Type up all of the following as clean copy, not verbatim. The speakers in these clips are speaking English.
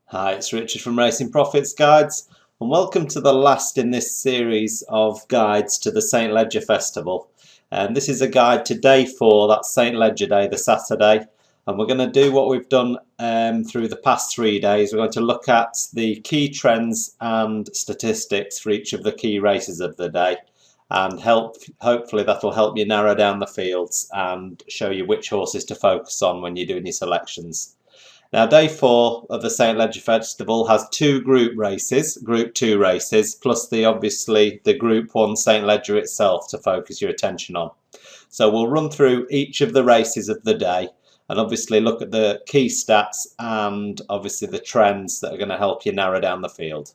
Hi, it's Richard from Racing Profits Guides, and welcome to the last in this series of guides to the St Leger Festival. This is a guide to day 4, that's St Leger Day, the Saturday, and we're going to do what we've done through the past 3 days. We're going to look at the key trends and statistics for each of the key races of the day, and hopefully that'll help you narrow down the fields and show you which horses to focus on when you're doing your selections. Now, day 4 of the St Leger Festival has 2 Group 2 races, plus obviously the Group 1 St Leger itself to focus your attention on. So we'll run through each of the races of the day and obviously look at the key stats and obviously the trends that are going to help you narrow down the field.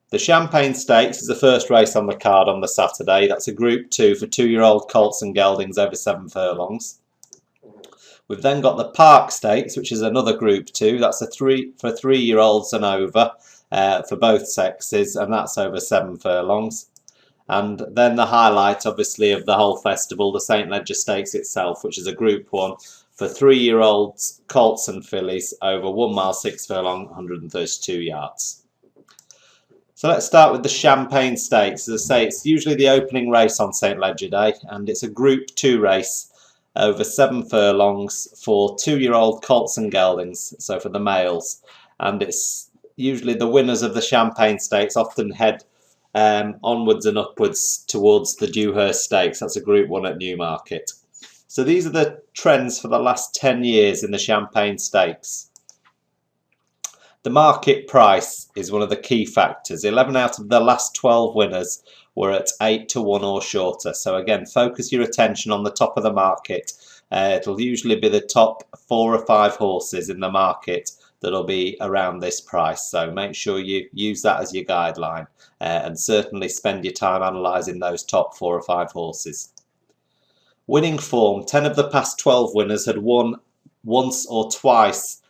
The Champagne Stakes is the first race on the card on the Saturday. That's a Group 2 for 2-year-old colts and geldings over 7 furlongs. We've then got the Park Stakes, which is another Group 2. That's for 3-year-olds and over for both sexes, and that's over 7 furlongs. And then the highlight, obviously, of the whole festival, the St Leger Stakes itself, which is a Group 1 for 3-year-olds, colts and fillies over 1 mile 6 furlong, 132 yards. So let's start with the Champagne Stakes. As I say, it's usually the opening race on St Leger Day, and it's a Group 2 race over 7 furlongs for 2-year-old colts and geldings, so for the males. And it's usually the winners of the Champagne Stakes often head onwards and upwards towards the Dewhurst Stakes. That's a Group 1 at Newmarket. So these are the trends for the last 10 years in the Champagne Stakes. The market price is one of the key factors. 11 out of the last 12 winners were at 8 to 1 or shorter. So again, focus your attention on the top of the market. It'll usually be the top 4 or 5 horses in the market that'll be around this price. So make sure you use that as your guideline and certainly spend your time analysing those top 4 or 5 horses. Winning form. 10 of the past 12 winners had won once or twice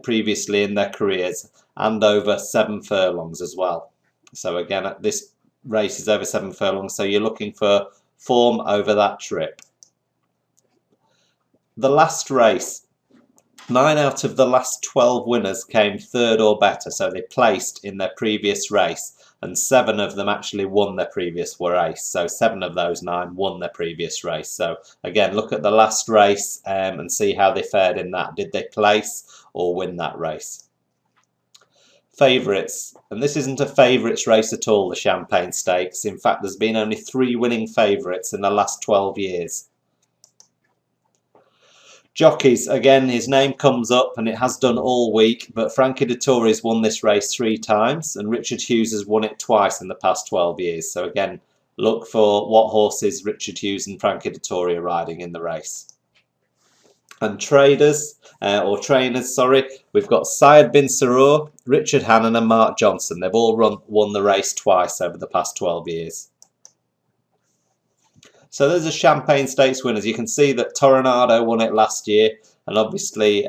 previously in their careers and over 7 furlongs as well. So again, this race is over 7 furlongs, so you're looking for form over that trip. The last race, 9 out of the last 12 winners came 3rd or better, so they placed in their previous race, and 7 of them actually won their previous race. So 7 of those 9 won their previous race. So again, look at the last race and see how they fared in that. Did they place or win that race? Favourites, and this isn't a favourites race at all, the Champagne Stakes. In fact, there's been only 3 winning favourites in the last 12 years. Jockeys, again, his name comes up and it has done all week, but Frankie Dettori's won this race 3 times and Richard Hughes has won it twice in the past 12 years. So again, look for what horses Richard Hughes and Frankie Dettori are riding in the race. And trainers, we've got Syed bin Sarur, Richard Hannon and Mark Johnson. They've all won the race twice over the past 12 years. So there's a Champagne Stakes winners. You can see that Toronado won it last year, and obviously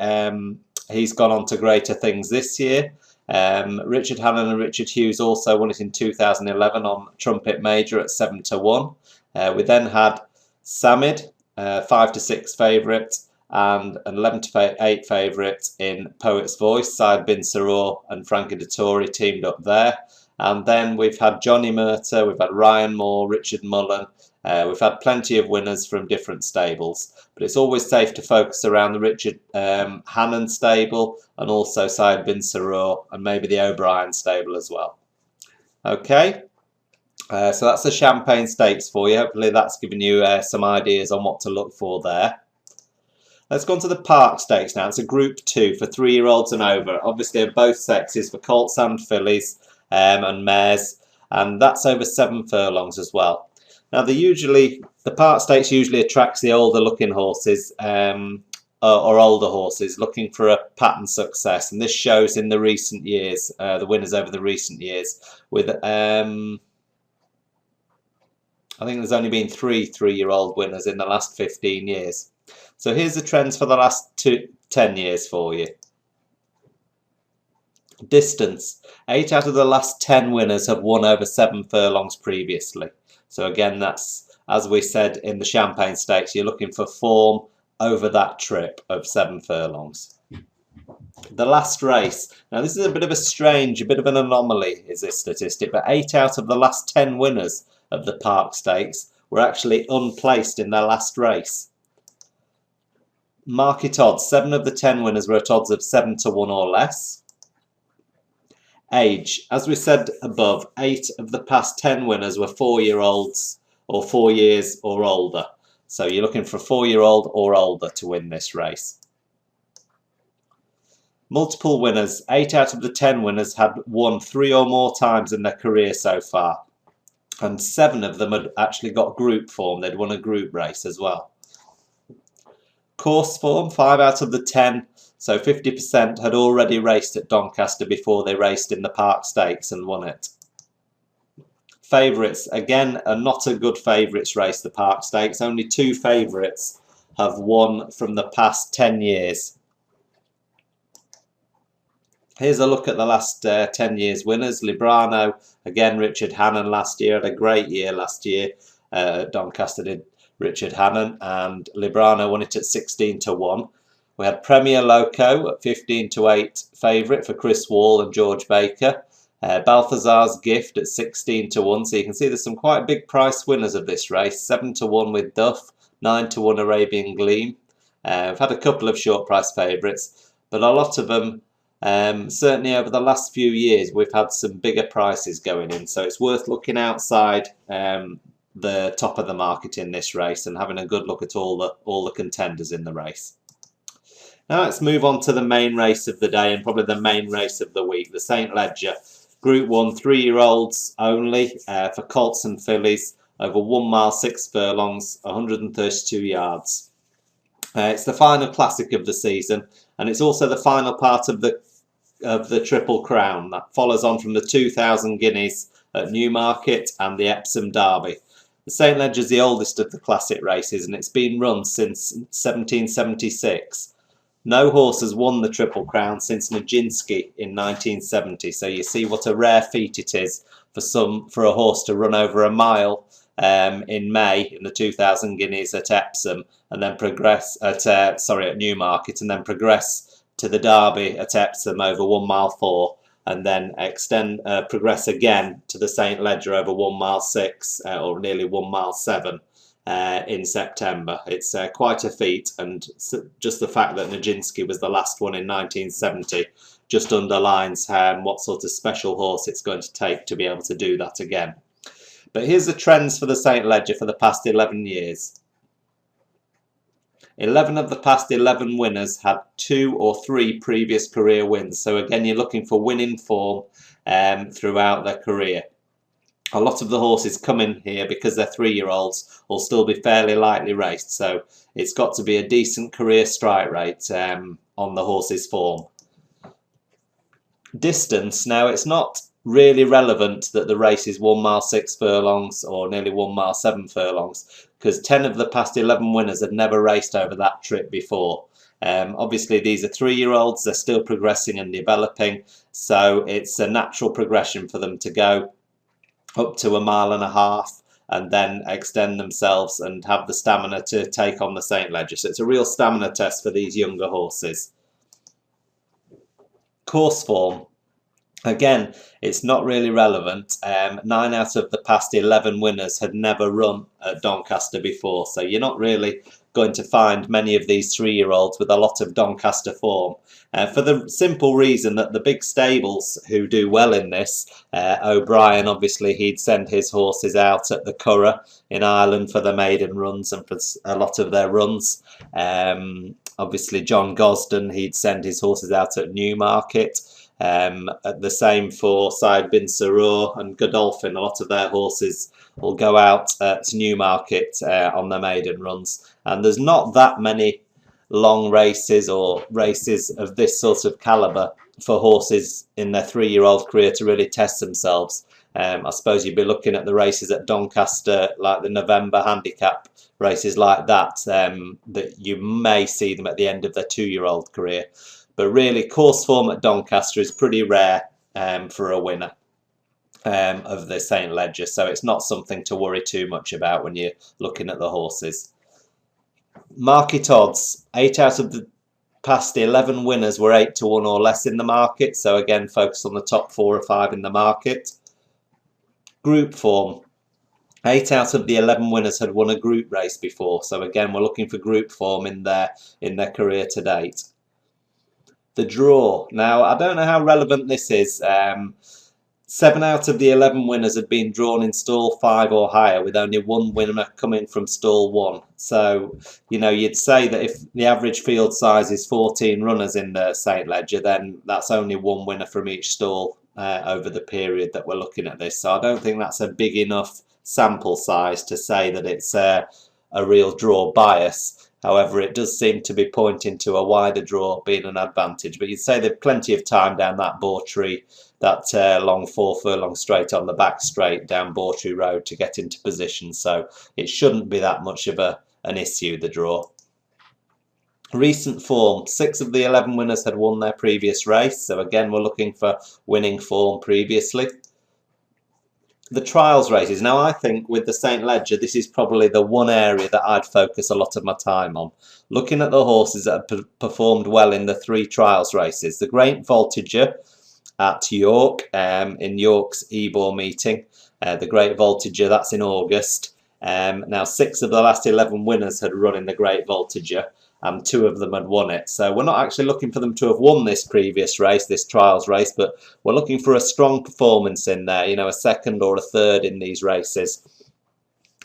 he's gone on to greater things this year. Richard Hannon and Richard Hughes also won it in 2011 on Trumpet Major at 7 to 1. We then had Samid, 5 to 6 favourite, and an 11 to 8 favourite in Poet's Voice. Syed bin Sarur and Frankie Dettori teamed up there. And then we've had Johnny Murtagh, we've had Ryan Moore, Richard Mullen. We've had plenty of winners from different stables, but it's always safe to focus around the Richard Hannon stable and also Syed bin Sarur and maybe the O'Brien stable as well. Okay, so that's the Champagne Stakes for you. Hopefully that's given you some ideas on what to look for there. Let's go on to the Park Stakes now. It's a Group 2 for 3-year-olds and over. Obviously of both sexes, for colts and fillies and mares, and that's over 7 furlongs as well. Now, the Park Stakes usually attracts the older looking horses or older horses looking for a pattern success, and this shows in the recent years, the winners over the recent years, with I think there's only been 3 3-year-old winners in the last 15 years. So here's the trends for the last 10 years for you. Distance, 8 out of the last 10 winners have won over 7 furlongs previously. So again, that's, as we said in the Champagne Stakes, you're looking for form over that trip of 7 furlongs. The last race. Now this is a bit of a bit of an anomaly is this statistic, but 8 out of the last 10 winners of the Park Stakes were actually unplaced in their last race. Market odds, 7 of the 10 winners were at odds of 7 to 1 or less. Age, as we said above, 8 of the past 10 winners were 4-year-olds or 4 years or older. So you're looking for a 4-year-old or older to win this race. Multiple winners, 8 out of the 10 winners had won 3 or more times in their career so far. And 7 of them had actually got group form, they'd won a group race as well. Course form, 5 out of the 10, so 50% had already raced at Doncaster before they raced in the Park Stakes and won it. Favourites, again, not a good favourites race, the Park Stakes. Only 2 favourites have won from the past 10 years. Here's a look at the last 10 years winners. Librano, again, Richard Hannon last year, had a great year last year. Doncaster did Richard Hannon, and Librano won it at 16 to 1. We had Premier Loco at 15 to 8 favourite for Chris Wall and George Baker. Balthazar's Gift at 16 to 1. So you can see there's some quite big price winners of this race. 7 to 1 with Duff, 9 to 1 Arabian Gleam. We've had a couple of short price favourites, but a lot of them, certainly over the last few years, we've had some bigger prices going in. So it's worth looking outside the top of the market in this race and having a good look at all the contenders in the race. Now let's move on to the main race of the day and probably the main race of the week, the St Leger. Group 1, 3-year-olds only for colts and fillies, over 1 mile 6 furlongs, 132 yards. It's the final classic of the season, and it's also the final part of the Triple Crown that follows on from the 2,000 guineas at Newmarket and the Epsom Derby. The St Leger is the oldest of the classic races, and it's been run since 1776. No horse has won the Triple Crown since Nijinsky in 1970. So you see what a rare feat it is for a horse to run over a mile in May in the 2,000 guineas at Epsom, and then progress at Newmarket, and then progress to the Derby at Epsom over 1 mile 4, and then progress again to the St Leger over 1 mile 6 or nearly 1 mile 7. In September. It's quite a feat, and just the fact that Nijinsky was the last one in 1970 just underlines what sort of special horse it's going to take to be able to do that again. But here's the trends for the St Leger for the past 11 years. 11 of the past 11 winners had 2 or 3 previous career wins, so again you're looking for winning form throughout their career. A lot of the horses come in here because they're 3-year-olds will still be fairly lightly raced, so it's got to be a decent career strike rate on the horse's form. Distance, now it's not really relevant that the race is 1 mile 6 furlongs or nearly 1 mile 7 furlongs, because 10 of the past 11 winners had never raced over that trip before. Obviously these are 3-year-olds, they're still progressing and developing, so it's a natural progression for them to go up to 1.5 miles and then extend themselves and have the stamina to take on the St Leger. So it's a real stamina test for these younger horses. Course form. Again, it's not really relevant. 9 out of the past 11 winners had never run at Doncaster before, so you're not really going to find many of these 3-year-olds with a lot of Doncaster form. For the simple reason that the big stables who do well in this, O'Brien, obviously he'd send his horses out at the Curragh in Ireland for the maiden runs and for a lot of their runs. Obviously John Gosden, he'd send his horses out at Newmarket. The same for Said bin Sarur and Godolphin. A lot of their horses will go out to Newmarket on their maiden runs, and there's not that many long races or races of this sort of calibre for horses in their 3-year-old career to really test themselves. I suppose you'd be looking at the races at Doncaster, like the November handicap races like that, that you may see them at the end of their 2-year-old career. But really, course form at Doncaster is pretty rare for a winner of the St Leger, so it's not something to worry too much about when you're looking at the horses. Market odds, 8 out of the past 11 winners were 8-1 or less in the market. So again, focus on the top 4 or 5 in the market. Group form. 8 out of the 11 winners had won a group race before. So again, we're looking for group form in their career to date. The draw. Now, I don't know how relevant this is. 7 out of the 11 winners had been drawn in stall 5 or higher, with only 1 winner coming from stall 1. So, you know, you'd say that if the average field size is 14 runners in the St. Leger, then that's only 1 winner from each stall over the period that we're looking at this. So I don't think that's a big enough sample size to say that it's a real draw bias. However, it does seem to be pointing to a wider draw being an advantage. But you'd say there's plenty of time down that Bawtry, that long 4 furlong straight on the back straight down Bawtry Road to get into position. So it shouldn't be that much of an issue, the draw. Recent form. 6 of the 11 winners had won their previous race. So again, we're looking for winning form previously. The trials races. Now, I think with the St. Leger, this is probably the one area that I'd focus a lot of my time on. Looking at the horses that have performed well in the 3 trials races. The Great Voltigeur at York, in York's Ebor meeting. The Great Voltigeur, that's in August. Now, 6 of the last 11 winners had run in the Great Voltigeur, and 2 of them had won it. So we're not actually looking for them to have won this previous race, this trials race, but we're looking for a strong performance in there, you know, a 2nd or a 3rd in these races.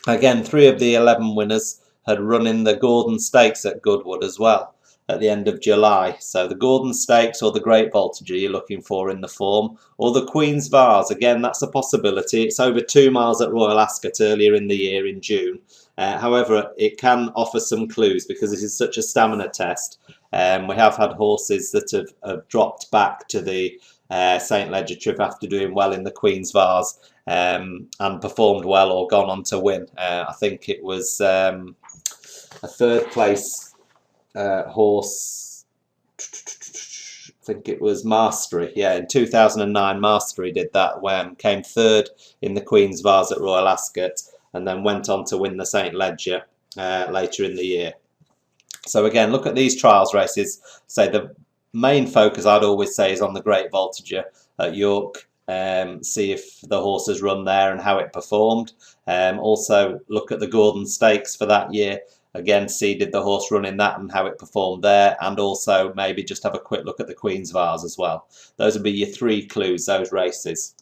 Again, 3 of the 11 winners had run in the Gordon Stakes at Goodwood as well at the end of July. So the Gordon Stakes or the Great Voltigeur you're looking for in the form, or the Queen's Vase. Again, that's a possibility. It's over 2 miles at Royal Ascot earlier in the year in June. However, it can offer some clues because this is such a stamina test. We have had horses that have dropped back to the St. Leger trip after doing well in the Queen's Vase and performed well or gone on to win. I think it was a 3rd place horse, I think it was Mastery. Yeah, in 2009, Mastery did that when came 3rd in the Queen's Vase at Royal Ascot, and then went on to win the St. Leger later in the year. So again, look at these trials races. Say the main focus, I'd always say, is on the Great Voltigeur at York. See if the horse has run there and how it performed. Also look at the Gordon Stakes for that year. Again, see did the horse run in that and how it performed there, and also maybe just have a quick look at the Queen's Vase as well. Those would be your 3 clues, those races.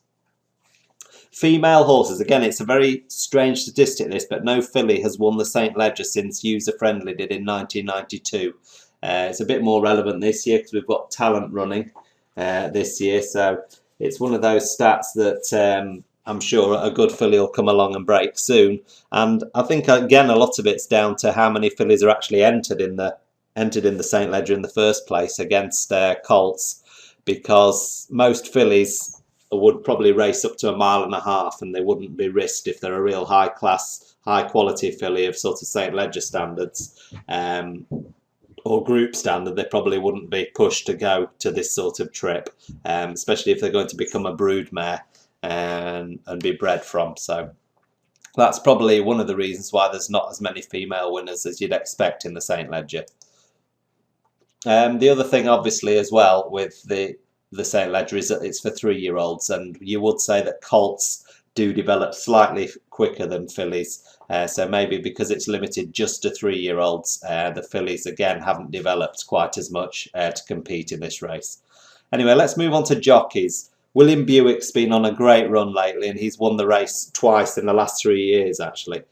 Female horses, again, it's a very strange statistic this, but no filly has won the St. Leger since User Friendly did in 1992. It's a bit more relevant this year because we've got Talent running this year, so it's one of those stats that I'm sure a good filly will come along and break soon. And I think, again, a lot of it's down to how many fillies are actually entered in the St. Leger in the first place against colts, because most fillies would probably race up to 1.5 miles and they wouldn't be risked if they're a real high class, high quality filly of sort of St. Leger standards or group standard. They probably wouldn't be pushed to go to this sort of trip, especially if they're going to become a brood mare and be bred from. So that's probably one of the reasons why there's not as many female winners as you'd expect in the St. Leger. The other thing, obviously, as well with the St. Leger is that it's for 3-year-olds, and you would say that colts do develop slightly quicker than fillies. So maybe because it's limited just to 3-year-olds, the fillies again haven't developed quite as much to compete in this race. Anyway, let's move on to jockeys. William Buick's been on a great run lately, and he's won the race twice in the last 3 years, actually.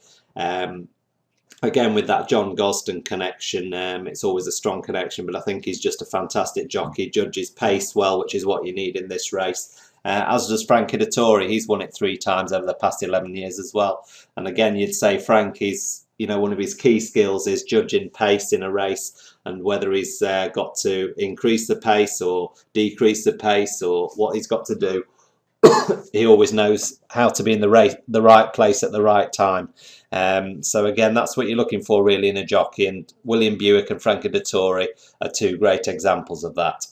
Again, with that John Gosden connection, it's always a strong connection, but I think he's just a fantastic jockey. Judges pace well, which is what you need in this race. As does Frankie Dettori. He's won it 3 times over the past 11 years as well. And again, you'd say Frankie's, you know, one of his key skills is judging pace in a race, and whether he's got to increase the pace or decrease the pace or what he's got to do. He always knows how to be in the right place at the right time. So again, that's what you're looking for really in a jockey, and William Buick and Frankie Dettori are 2 great examples of that.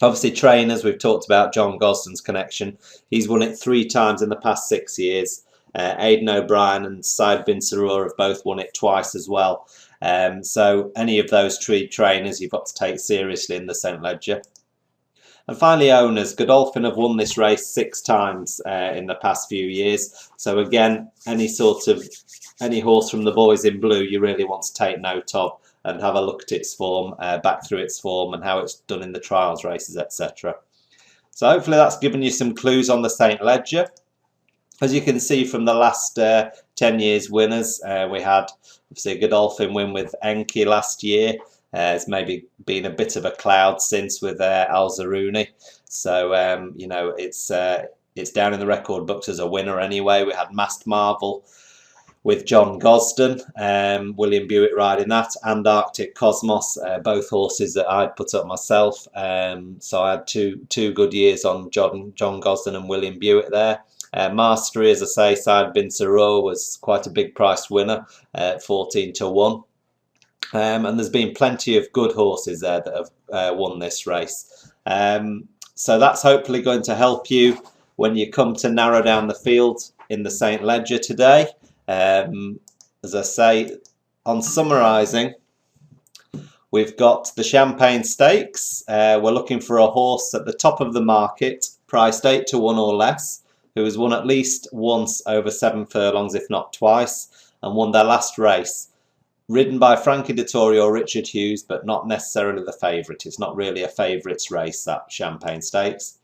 Obviously, trainers, we've talked about John Gosden's connection. He's won it 3 times in the past 6 years. Aidan O'Brien and Said Bin Sarur have both won it twice as well. So any of those tree trainers you've got to take seriously in the St Leger. And finally, owners. Godolphin have won this race 6 times in the past few years. So again, any horse from the boys in blue you really want to take note of and have a look at its form, back through its form and how it's done in the trials races, etc. So hopefully that's given you some clues on the St Leger. As you can see from the last 10 years winners, we had obviously a Godolphin win with Enki last year. It's maybe been a bit of a cloud since with Alzaruni. So, you know, it's down in the record books as a winner anyway. We had Masked Marvel with John Gosden, William Buick riding that, and Arctic Cosmos, both horses that I'd put up myself. So I had two good years on John Gosden and William Buick there. Mastery, as I say, Side Bin Siro was quite a big priced winner at 14 to 1. And there's been plenty of good horses there that have won this race. So that's hopefully going to help you when you come to narrow down the field in the St Leger today. As I say, on summarising, we've got the Champagne Stakes. We're looking for a horse at the top of the market, priced 8 to 1 or less, who has won at least once over 7 furlongs, if not twice, and won their last race. Ridden by Frankie Dettori or Richard Hughes, but not necessarily the favourite. It's not really a favourites race, that Champagne Stakes.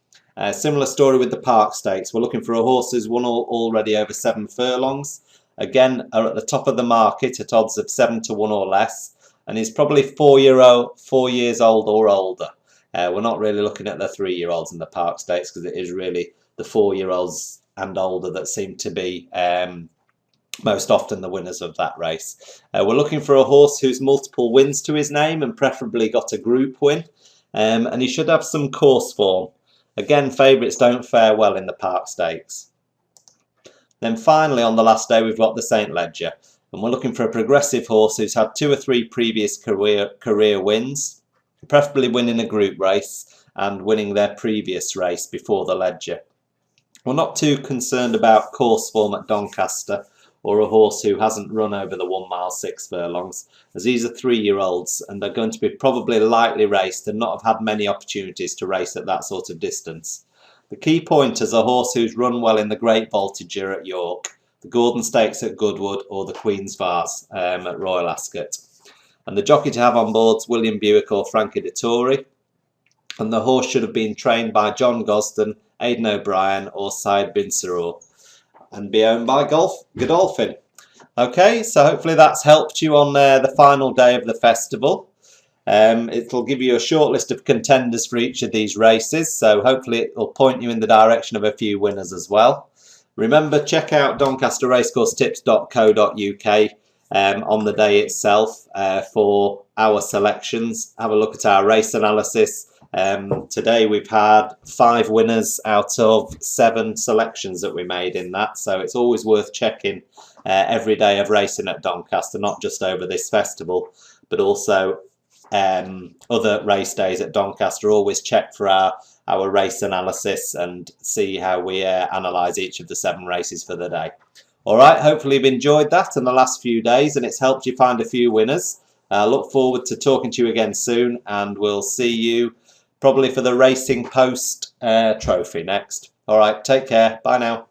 Similar story with the Park Stakes. We're looking for a horse who's won already over 7 furlongs. Again, are at the top of the market at odds of 7 to 1 or less. And he's probably 4 years old or older. We're not really looking at the 3-year-olds in the Park Stakes because it is really the 4-year-olds and older that seem to be most often the winners of that race. We're looking for a horse who's multiple wins to his name and preferably got a group win. And he should have some course form. Again, favourites don't fare well in the Park Stakes. Then finally on the last day we've got the St Leger. And we're looking for a progressive horse who's had 2 or 3 previous career wins. Preferably winning a group race and winning their previous race before the Leger. We're not too concerned about course form at Doncaster, or a horse who hasn't run over the 1 mile 6 furlongs, as these are 3-year-olds and they're going to be probably lightly raced and not have had many opportunities to race at that sort of distance. The key point is a horse who's run well in the Great Voltigeur at York, the Gordon Stakes at Goodwood, or the Queen's Vase at Royal Ascot. And the jockey to have on board is William Buick or Frankie Dettori, and the horse should have been trained by John Gosden, Aidan O'Brien or Side Bin Siro, and be owned by Godolphin. Okay, so hopefully that's helped you on the final day of the festival. It'll give you a short list of contenders for each of these races, so hopefully it'll point you in the direction of a few winners as well. Remember, check out doncasterracecourse-tips.co.uk on the day itself for our selections. Have a look at our race analysis. Today we've had 5 winners out of 7 selections that we made in that, so it's always worth checking every day of racing at Doncaster, not just over this festival, but also other race days at Doncaster. Always check for our race analysis and see how we analyse each of the 7 races for the day. Alright, hopefully you've enjoyed that in the last few days and it's helped you find a few winners. Look forward to talking to you again soon, and we'll see you probably for the Racing Post trophy next. Alright, take care. Bye now.